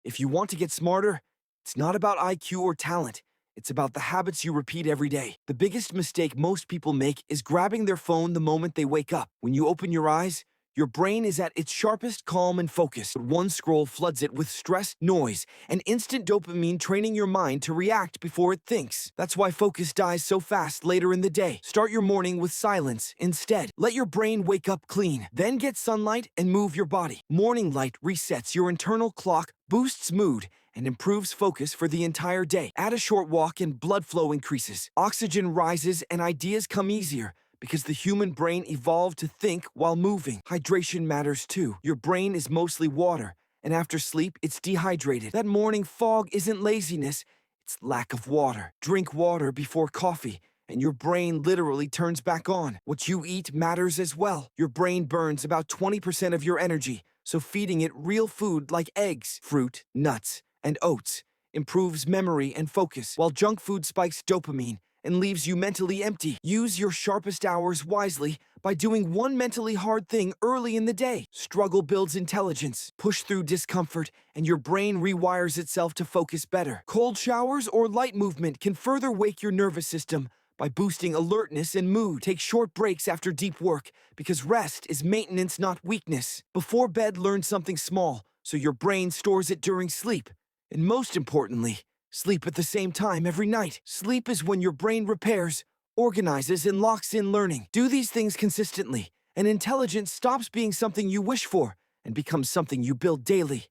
If you want to get smarter, it's not about IQ or talent. It's about the habits you repeat every day. The biggest mistake most people make is grabbing their phone the moment they wake up. When you open your eyes, your brain is at its sharpest, calm, and focused. One scroll floods it with stress, noise, and instant dopamine, training your mind to react before it thinks. That's why focus dies so fast later in the day. Start your morning with silence instead. Let your brain wake up clean. Then get sunlight and move your body. Morning light resets your internal clock, boosts mood, and improves focus for the entire day. Add a short walk and blood flow increases. Oxygen rises and ideas come easier, because the human brain evolved to think while moving. Hydration matters too. Your brain is mostly water, and after sleep, it's dehydrated. That morning fog isn't laziness, it's lack of water. Drink water before coffee, and your brain literally turns back on. What you eat matters as well. Your brain burns about 20% of your energy, so feeding it real food like eggs, fruit, nuts, and oats improves memory and focus, while junk food spikes dopamine and leaves you mentally empty. Use your sharpest hours wisely by doing one mentally hard thing early in the day. Struggle builds intelligence. Push through discomfort, and your brain rewires itself to focus better. Cold showers or light movement can further wake your nervous system by boosting alertness and mood. Take short breaks after deep work, because rest is maintenance, not weakness. Before bed, learn something small, so your brain stores it during sleep. And most importantly, sleep at the same time every night. Sleep is when your brain repairs, organizes, and locks in learning. Do these things consistently, and intelligence stops being something you wish for and becomes something you build daily.